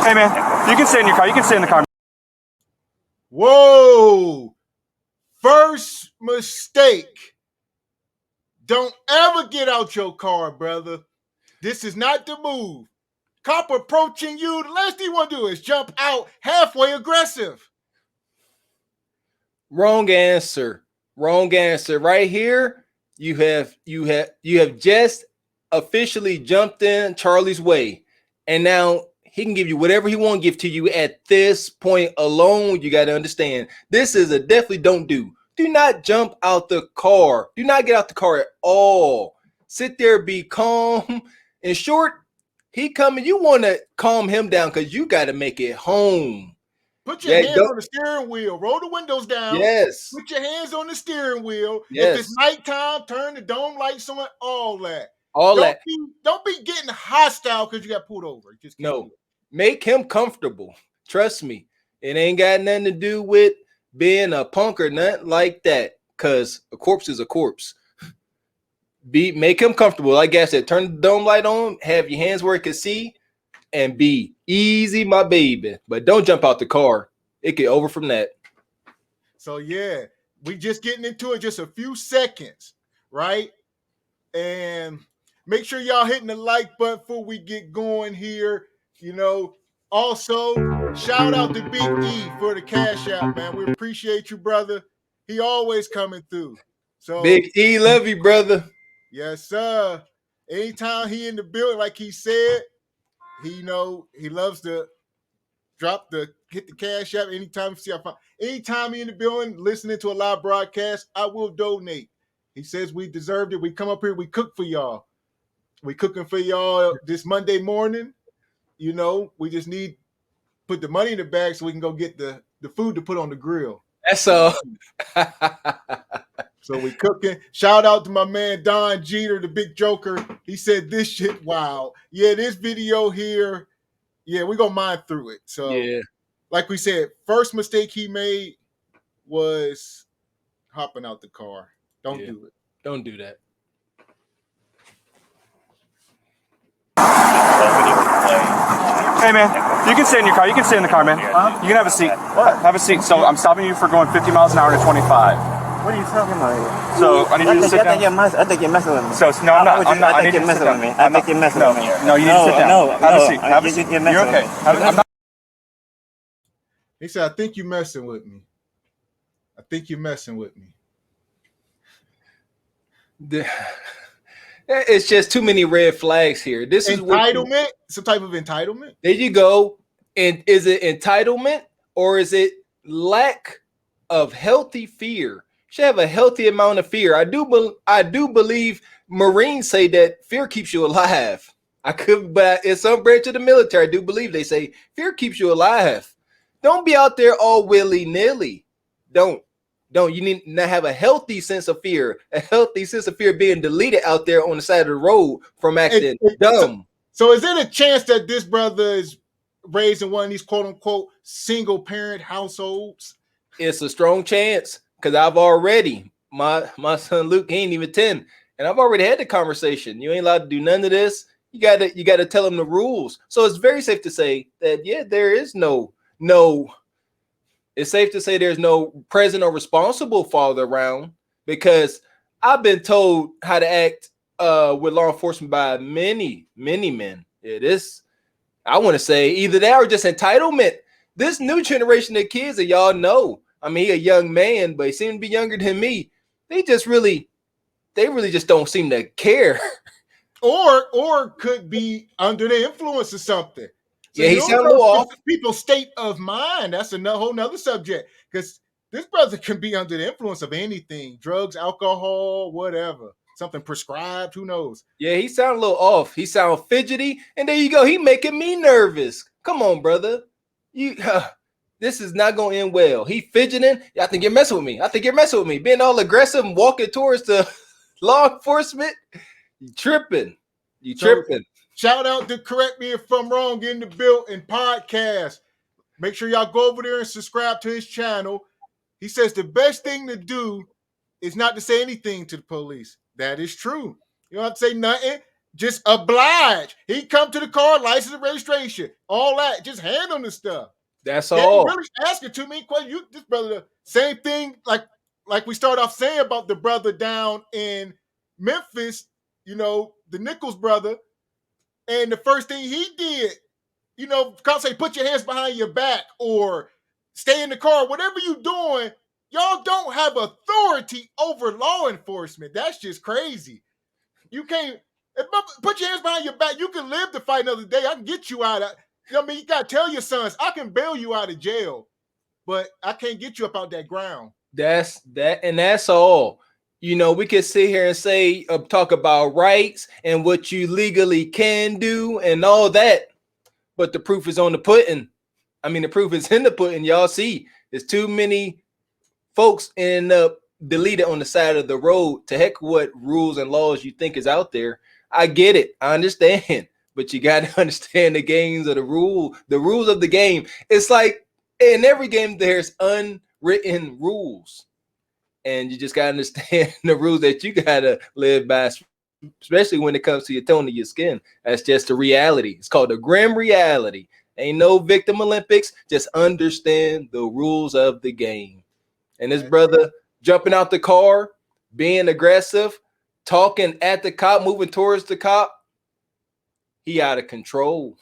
Hey, man, you can stay in your car. You can stay in the car. Whoa! First mistake. Don't ever get out your car, brother. This is not the move. Cop approaching you, the last thing you want to do is jump out halfway aggressive. Wrong answer. Wrong answer. Right here, you have just officially jumped in Charlie's way. And now he can give you whatever he wants to give to you at this point alone. You got to understand, this is a definitely don't do. Do not jump out the car. Do not get out the car at all. Sit there, be calm. In short, he coming. You want to calm him down because you got to make it home. Put your hands on the steering wheel. Roll the windows down. Yes. Put your hands on the steering wheel. Yes. If it's nighttime, turn the dome lights on. All that. Don't be getting hostile because you got pulled over. Just make him comfortable. Trust me. It ain't got nothing to do with being a punk or nothing like that. Cause a corpse is a corpse. Make him comfortable. Like I said, turn the dome light on. Have your hands where it can see. And be easy, my baby. But don't jump out the car. It get over from that. So, yeah, we just getting into it just a few seconds, right? And make sure y'all hitting the like button before we get going here. You know, also, shout out to Big E for the cash out, man. We appreciate you, brother. He always coming through. So Big E, love you, brother. Yes, sir. Anytime he in the building, like he said, he loves to hit the cash app anytime anytime he in the building listening to a live broadcast, I will donate. He says we deserved it. We come up here, we cook for y'all. We cooking for y'all this Monday morning. You know, we just need put the money in the bag so we can go get the food to put on the grill. That's all. So we cooking. Shout out to my man Don Jeter, the big joker. He said this shit wow. Yeah, this video here. Yeah, we're going to mine through it. So, yeah, like we said, first mistake he made was hopping out the car. Don't do it. Don't do that. Hey, man, you can stay in your car. You can stay in the car, man. You can have a seat. What? Have a seat. So I'm stopping you for going 50 miles an hour to 25. What are you talking about? So I need you to sit down. I think you're messing with me. So no, I'm not. I think you're messing with me. I think you're messing with me. No, you need to sit down. No, have a seat. Have a seat. You're okay. I'm not. He said, I think you're messing with me. I think you're messing with me. It's just too many red flags here. This is entitlement. Some type of entitlement. There you go. And is it entitlement or is it lack of healthy fear? Should have a healthy amount of fear. I do believe Marines say that fear keeps you alive. But in some branch of the military, I do believe they say fear keeps you alive. Don't be out there all willy-nilly. Don't. You need to have a healthy sense of fear, a healthy sense of fear being deleted out there on the side of the road from acting dumb. So is it a chance that this brother is raised in one of these quote-unquote single-parent households? It's a strong chance because I've already, my son Luke, he ain't even 10, and I've already had the conversation. You ain't allowed to do none of this. You gotta tell him the rules. So it's very safe to say that, yeah, there is no. It's safe to say there's no present or responsible father around because I've been told how to act with law enforcement by many, many men. It is, I want to say, either that or just entitlement. This new generation of kids that y'all know, I mean, he a young man, but he seems to be younger than me. They really just don't seem to care. Or could be under the influence of something. So yeah, he sounds a little off. People's state of mind. That's a whole nother subject. Because this brother can be under the influence of anything. Drugs, alcohol, whatever. Something prescribed. Who knows? Yeah, he sounds a little off. He sounds fidgety. And there you go. He making me nervous. Come on, brother. This is not going to end well. He fidgeting. I think you're messing with me. Being all aggressive and walking towards the law enforcement. You tripping. Shout out to Correct Me If I'm Wrong in the building podcast. Make sure y'all go over there and subscribe to his channel. He says the best thing to do is not to say anything to the police. That is true. You don't have to say nothing. just oblige. He come to the car, license and registration, all that. Just hand him the stuff. That's They all. really asking too many questions. You, this brother, same thing like we started off saying about the brother down in Memphis, you know, the Nichols brother, and the first thing he did, you know, cops say put your hands behind your back or stay in the car, whatever you doing, y'all don't have authority over law enforcement. That's just crazy. You can't put your hands behind your back. You can live to fight another day. I can get you out of. I mean, you gotta tell your sons, I can bail you out of jail, but I can't get you up out that ground. That's that, and that's all. You know, we can sit here and say, talk about rights and what you legally can do and all that, but the proof is on the pudding. I mean, the proof is in the pudding. Y'all see, there's too many folks end up deleted on the side of the road. To heck what rules and laws you think is out there. I get it. I understand. But you got to understand the games of the rules of the game. It's like in every game, there's unwritten rules. And you just got to understand the rules that you got to live by, especially when it comes to your tone of your skin. That's just the reality. It's called the grim reality. Ain't no victim Olympics. Just understand the rules of the game. And this brother jumping out the car, being aggressive, talking at the cop, moving towards the cop. He out of control.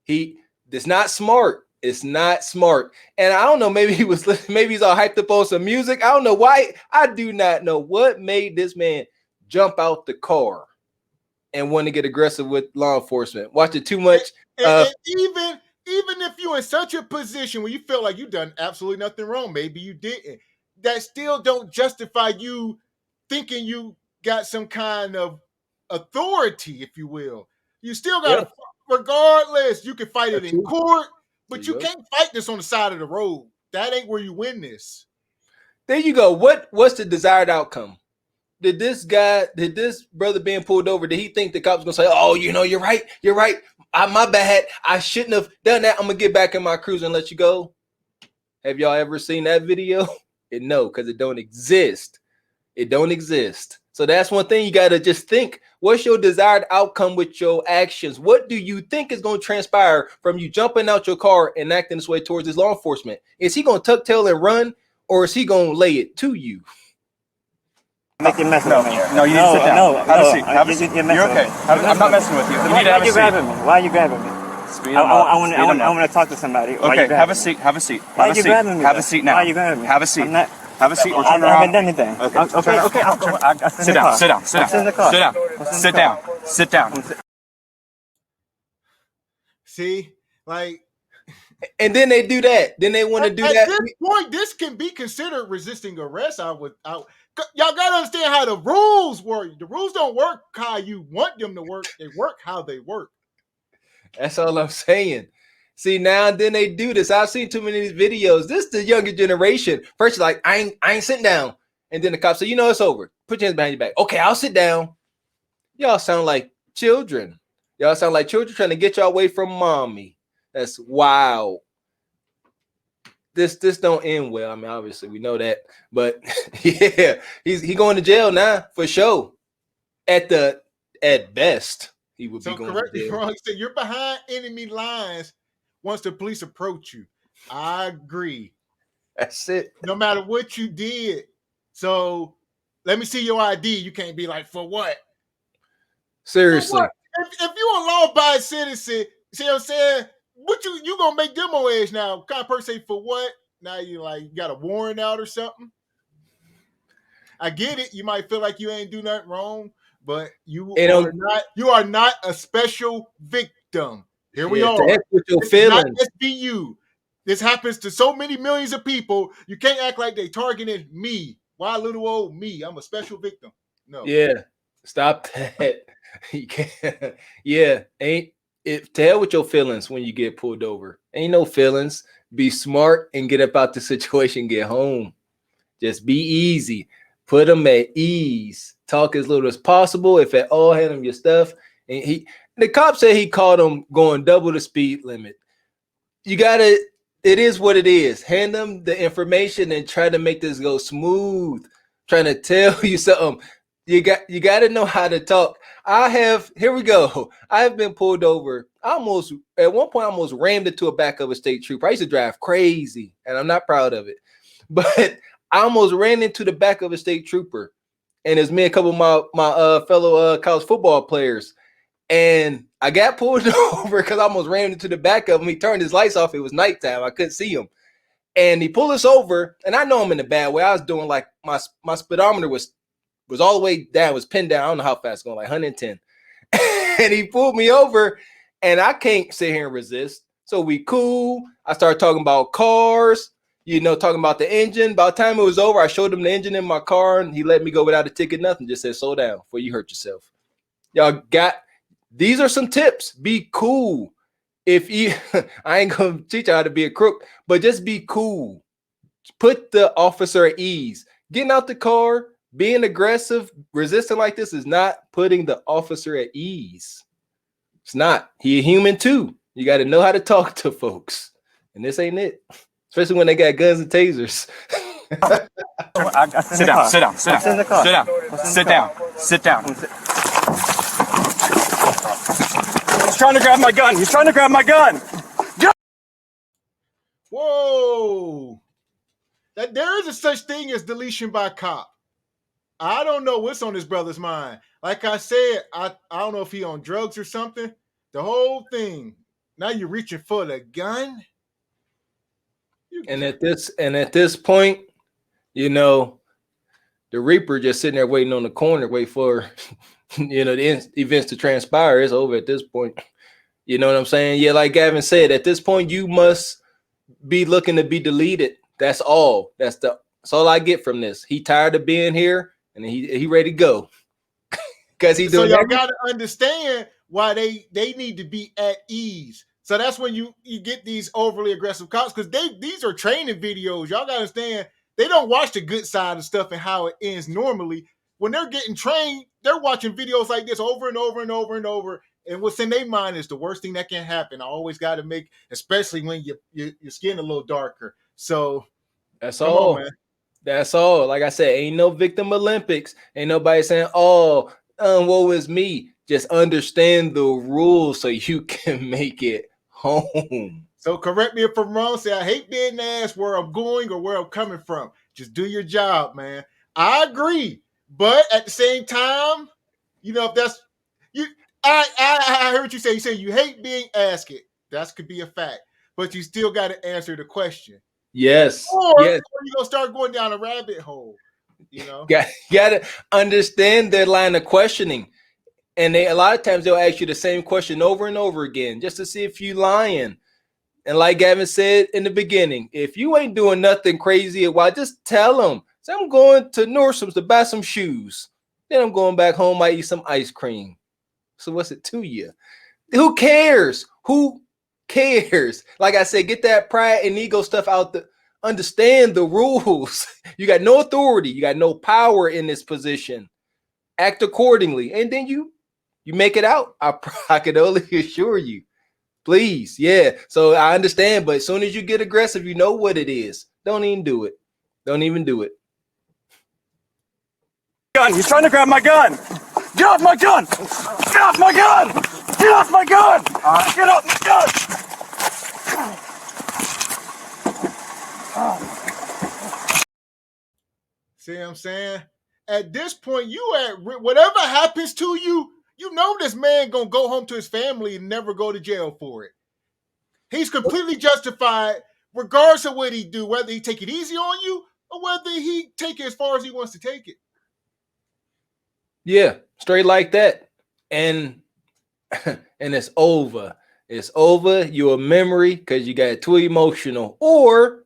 It's not smart. It's not smart. And I don't know, maybe he's all hyped up on some music. I don't know why. I do not know what made this man jump out the car and want to get aggressive with law enforcement. Watching too much. And even if you're in such a position where you feel like you've done absolutely nothing wrong, maybe you didn't, that still don't justify you thinking you got some kind of authority, if you will. You still got to, regardless, you can fight it in court, but you can't fight this on the side of the road. That ain't where you win this. There you go. What's the desired outcome? Did this brother being pulled over, did he think the cops gonna say, oh, you know, you're right. My bad. I shouldn't have done that. I'm gonna get back in my cruiser and let you go. Have y'all ever seen that video? No, because it don't exist. It don't exist. So that's one thing you gotta just think. What's your desired outcome with your actions? What do you think is going to transpire from you jumping out your car and acting this way towards his law enforcement? Is he going to tuck tail and run, or is he going to lay it to you? Make you messing with me. No, you need to sit down. Have a seat. Have a seat. You're You're okay. I'm not messing with you. You need to have a seat. Why are you grabbing me? I want to talk to somebody. Okay, have a seat. Have a seat. Why are you grabbing me? Have a seat now. Why are you grabbing me? Have a seat. Have a seat or I turn around. haven't done anything. Okay. Sit down. See, like, and then they do that. Then they want to do that. At this point, this can be considered resisting arrest. Y'all gotta understand how the rules work. The rules don't work how you want them to work. They work how they work. That's all I'm saying. See, now and then they do this. I've seen too many of these videos. This is the younger generation. First, like, I ain't sitting down. And then the cops say, you know, it's over. Put your hands behind your back. Okay, I'll sit down. Y'all sound like children. Y'all sound like children trying to get y'all away from mommy. That's wild. This don't end well. I mean, obviously, we know that. But, yeah, he going to jail now, for sure. At best, he would be going to jail. So, correct me wrong. He said, you're behind enemy lines once the police approach you. I agree. That's it. No matter what you did. So let me see your ID. You can't be like, for what? Seriously. For what? If you're a law-abiding citizen, see what I'm saying? What you gonna make demo edge now? Kind of person say, for what? Now you got a warrant out or something. I get it. You might feel like you ain't do nothing wrong, but you are not a special victim. Here we are. With your feelings. Not just be you. This happens to so many millions of people. You can't act like they targeted me. Why little old me? I'm a special victim. No. Yeah. Stop that. You can't. Yeah. Tell with your feelings when you get pulled over. Ain't no feelings. Be smart and get up out the situation. Get home. Just be easy. Put them at ease. Talk as little as possible. If at all, hand them your stuff. And the cop said he caught him going double the speed limit. It is what it is. Hand them the information and try to make this go smooth. Trying to tell you something. you got to know how to talk. Here we go. I have been pulled over. At one point I almost rammed into a back of a state trooper. I used to drive crazy, and I'm not proud of it. But I almost ran into the back of a state trooper, and it's me and a couple of my fellow college football players. And I got pulled over because I almost ran into the back of him. He turned his lights off. It was nighttime. I couldn't see him. And he pulled us over, and I know I'm in a bad way. I was doing like my speedometer was all the way down, was pinned down. I don't know how fast it's going, like 110. And he pulled me over, and I can't sit here and resist. So we cool. I started talking about cars, talking about the engine. By the time it was over, I showed him the engine in my car, and he let me go without a ticket, nothing. Just said, slow down before you hurt yourself. These are some tips. Be cool. I ain't gonna teach you how to be a crook, but just be cool. Put the officer at ease. Getting out the car, being aggressive, resisting like this is not putting the officer at ease. It's not. He a human too. You got to know how to talk to folks, and this ain't it. Especially when they got guns and tasers. Sit down. He's trying to grab my gun. Whoa. That there is a such thing as deletion by cop. I don't know what's on this brother's mind. Like I said, I don't know if he on drugs or something. The whole thing. Now you're reaching for the gun. And at this point, the Reaper just sitting there waiting on the corner, wait for the events to transpire. It's over at this point. You know what I'm saying? Yeah, like Gavin said, at this point you must be looking to be deleted. That's all. That's all I get from this. He tired of being here, and he ready to go. Because he's doing. So y'all got to understand why they need to be at ease. So that's when you get these overly aggressive cops, because these are training videos. Y'all got to understand, they don't watch the good side of stuff and how it ends normally. When they're getting trained, they're watching videos like this over and over and over and over. And what's in their mind is the worst thing that can happen. I always got to make, especially when your skin a little darker. So that's all. On, man. That's all. Like I said, ain't no victim Olympics. Ain't nobody saying, "Oh, woe is me." Just understand the rules so you can make it home. So correct me if I'm wrong. Say I hate being asked where I'm going or where I'm coming from. Just do your job, man. I agree, but at the same time, if that's you. I heard what you say. You say you hate being asked it. That could be a fact, but you still got to answer the question. Yes. Or yes. you're gonna start going down a rabbit hole. Got to understand their line of questioning, and a lot of times they'll ask you the same question over and over again just to see if you lying. And like Gavin said in the beginning, if you ain't doing nothing crazy, why just tell them. Say I'm going to Nordstrom's to buy some shoes. Then I'm going back home. I eat some ice cream. So what's it to you? Who cares? Who cares? Like I said, get that pride and ego stuff out. Understand the rules. You got no authority. You got no power in this position. Act accordingly. And then you make it out. I can only assure you. Please. Yeah. So I understand. But as soon as you get aggressive, you know what it is. Don't even do it. Don't even do it. He's trying to grab my gun. Get off my gun! Get off my gun! Get off my gun! Get off my gun! See what I'm saying? At this point, whatever happens to you, this man gonna go home to his family and never go to jail for it. He's completely justified, regardless of what he do, whether he take it easy on you or whether he take it as far as he wants to take it. Yeah, straight like that. And it's over. It's over. You're a memory because you got too emotional. Or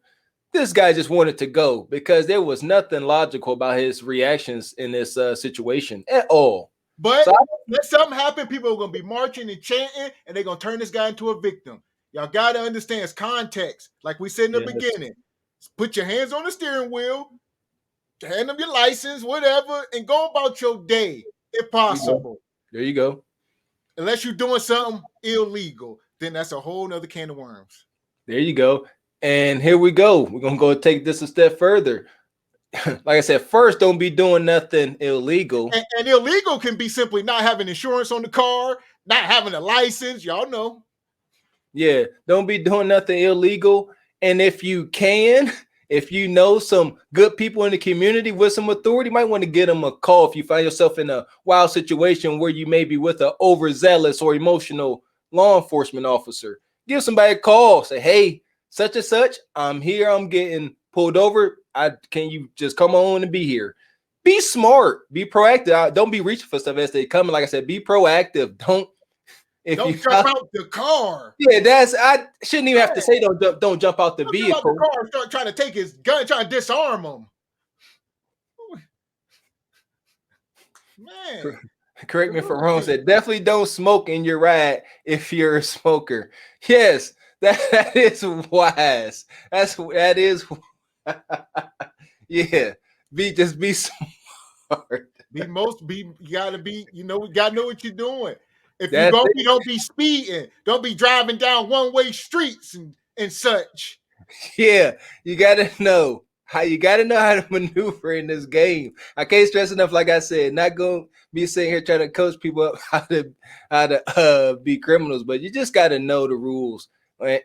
this guy just wanted to go because there was nothing logical about his reactions in this situation at all. But let something happen, people are going to be marching and chanting, and they're going to turn this guy into a victim. Y'all got to understand it's context. Like we said in the beginning, put your hands on the steering wheel, hand them your license, whatever, and go about your day if possible. There you go. Unless you're doing something illegal, then that's a whole nother can of worms. There you go. And here we go. We're going to go take this a step further. like I said, first, don't be doing nothing illegal. And illegal can be simply not having insurance on the car, not having a license. Y'all know. Yeah, don't be doing nothing illegal. And if you can, if you know some good people in the community with some authority, you might want to get them a call if you find yourself in a wild situation where you may be with an overzealous or emotional law enforcement officer. Give somebody a call. Say, hey, such and such, I'm here. I'm getting pulled over. Can you just come on and be here? Be smart. Be proactive. Don't be reaching for stuff as they come. Like I said, be proactive. Don't jump out the car. Yeah, I shouldn't even have to say don't jump out the vehicle. Jump out the car and start trying to take his gun, trying to disarm him. Man. Correct me if I'm wrong. Said definitely don't smoke in your ride if you're a smoker. Yes, that is wise. That is yeah. Be smart. You gotta be, you gotta know what you're doing. If you don't be speeding, don't be driving down one-way streets and such. Yeah, you gotta know how to maneuver in this game. I can't stress enough, like I said, not gonna be sitting here trying to coach people up how to be criminals, but you just gotta know the rules.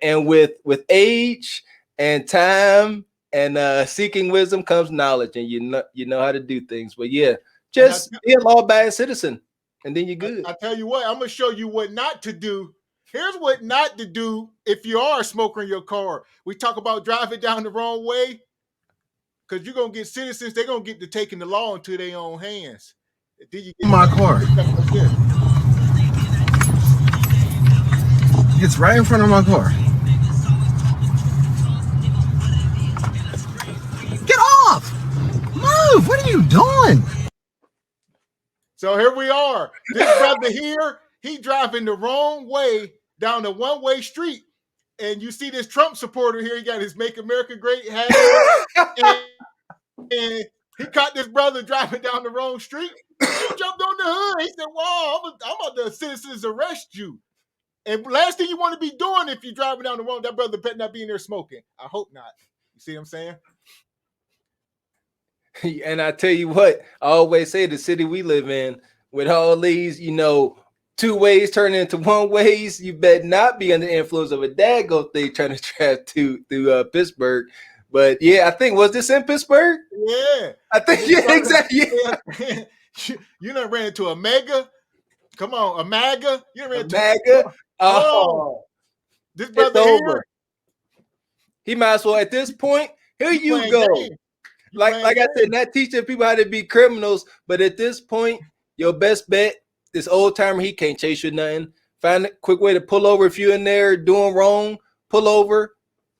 And with age and time and seeking wisdom comes knowledge, and you know how to do things. But yeah, just be a law-abiding citizen. And then you're good. I tell you what, I'm going to show you what not to do. Here's what not to do if you are a smoker in your car. We talk about driving down the wrong way because you're going to get citizens. They're going to get to taking the law into their own hands. Then you get my car. It's right in front of my car. Get off! Move! What are you doing? So here we are. This brother here, he driving the wrong way down the one-way street. And you see this Trump supporter here. He got his Make America Great hat on. and he caught this brother driving down the wrong street. He jumped on the hood. He said, wow, I'm about to citizens arrest you. And last thing you want to be doing if you're driving down the road, that brother better not be in there smoking. I hope not. You see what I'm saying? And I tell you what, I always say the city we live in, with all these, two ways turning into one ways, you better not be under the influence of a daggone thing trying to drive through Pittsburgh. But yeah, I think, was this in Pittsburgh? Yeah. I think, yeah, exactly. Yeah. You done ran into a mega. Come on, a MAGA. You done ran into MAGA. Oh, this brother here. He might as well, at this point, here you go. Like I said, not teaching people how to be criminals, but at this point, your best bet, this old timer, he can't chase you nothing. Find a quick way to pull over if you're in there doing wrong. Pull over,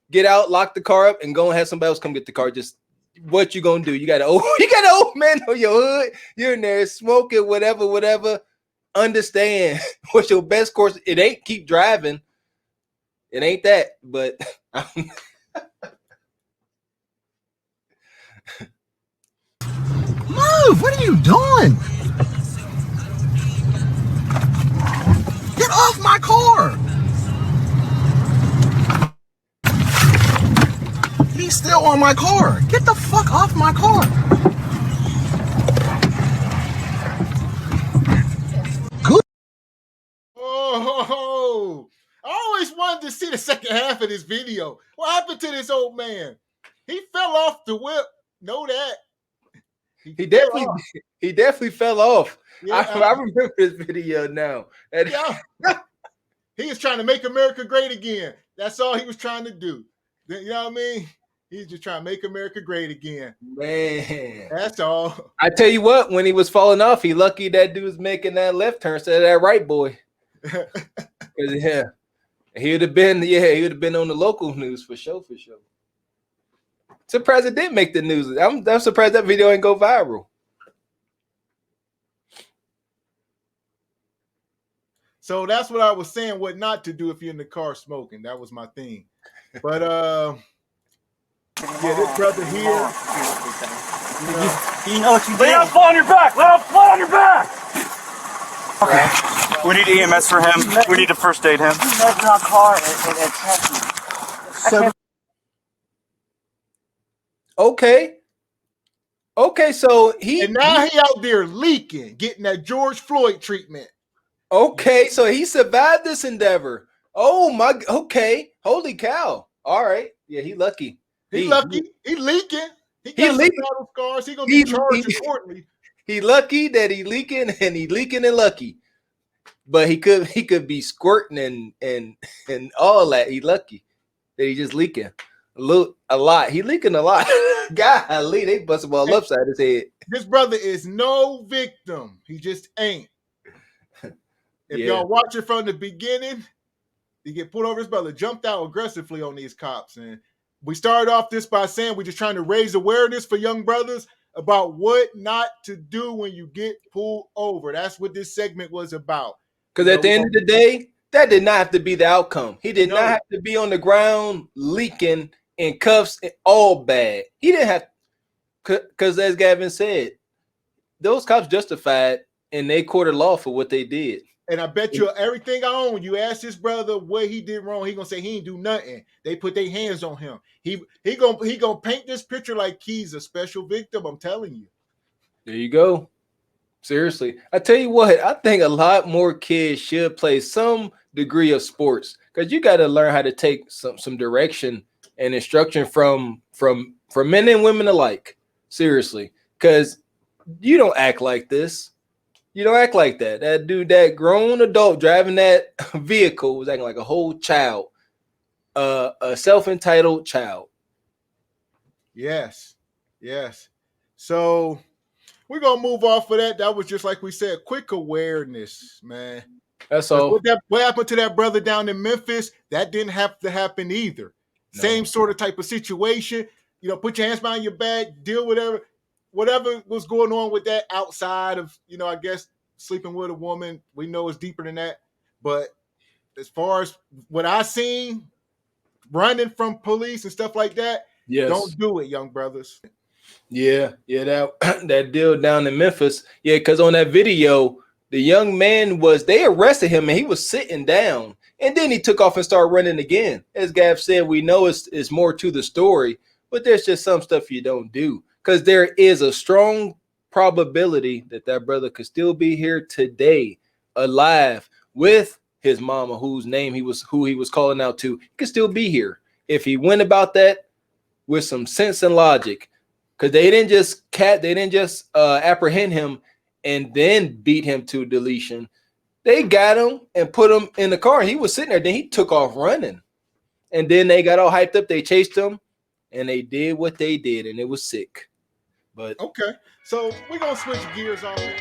get out, lock the car up, and go and have somebody else come get the car. Just what you gonna do? You got an old man on your hood. You're in there smoking, whatever. Understand what's your best course. It ain't keep driving. It ain't that, but Move! What are you doing? Get off my car! He's still on my car. Get the fuck off my car. Good. Oh, I always wanted to see the second half of this video. What happened to this old man? He fell off the whip. Know that. He definitely fell off. Yeah, I remember this video now. Yeah. He was trying to make America great again. That's all he was trying to do. You know what I mean? He's just trying to make America great again. Man. That's all. I tell you what, when he was falling off, he lucky that dude was making that left turn instead of that right boy. Yeah. He would have been on the local news for sure. Surprised it didn't make the news. I'm surprised that video ain't go viral. So that's what I was saying, what not to do if you're in the car smoking. That was my thing. But yeah, this brother here. You know what you did. Lay down flat on your back. Lay down flat on your back. Okay. We need EMS for him. We need to first aid him. You left in our car and attacked me. Okay. Okay, so and now he out there leaking, getting that George Floyd treatment. Okay, so he survived this endeavor. Oh my, okay, holy cow! All right, yeah, he lucky. He lucky. He leaking. He got some battle scars. He gonna get charged accordingly. He lucky that he leaking and lucky, but he could be squirting and all that. He lucky that he just leaking a lot. He leaking a lot. Golly, they bust him all upside his head. This brother is no victim. He just ain't. If y'all watch it from the beginning, he get pulled over. His brother jumped out aggressively on these cops. And we started off this by saying we're just trying to raise awareness for young brothers about what not to do when you get pulled over. That's what this segment was about. Because at the end of the day, that did not have to be the outcome. He did not have to be on the ground leaking in cuffs, all bad. He didn't have, because as Gavin said, those cops justified in their court of law for what they did. And I bet you everything I own, you ask this brother what he did wrong, he gonna say he ain't do nothing. They put their hands on him. He gonna paint this picture like he's a special victim. I'm telling you. There you go. Seriously, I tell you what, I think a lot more kids should play some degree of sports, because you got to learn how to take some direction and instruction from men and women alike. Seriously, because you don't act like this. You don't act like that. That dude, that grown adult driving that vehicle, was acting like a whole child, a self-entitled child. Yes. So we're gonna move off of that. That was just like we said, quick awareness, man. That's all. What happened to that brother down in Memphis? That didn't have to happen either. No. Same sort of type of situation. You know, put your hands behind your back, deal with whatever was going on with that outside of, you know, I guess sleeping with a woman. We know it's deeper than that. But as far as what I seen, running from police and stuff like that, don't do it, young brothers. Yeah, that deal down in Memphis. Yeah, because on that video, the young man they arrested him and he was sitting down. And then he took off and started running again. As Gav said, we know it's more to the story, but there's just some stuff you don't do. Because there is a strong probability that brother could still be here today, alive, with his mama, who he was calling out to. He could still be here if he went about that with some sense and logic. Because they didn't just apprehend him and then beat him to deletion. They got him and put him in the car. He was sitting there. Then he took off running. And then they got all hyped up. They chased him. And they did what they did. And it was sick. But okay. So we're going to switch gears off here.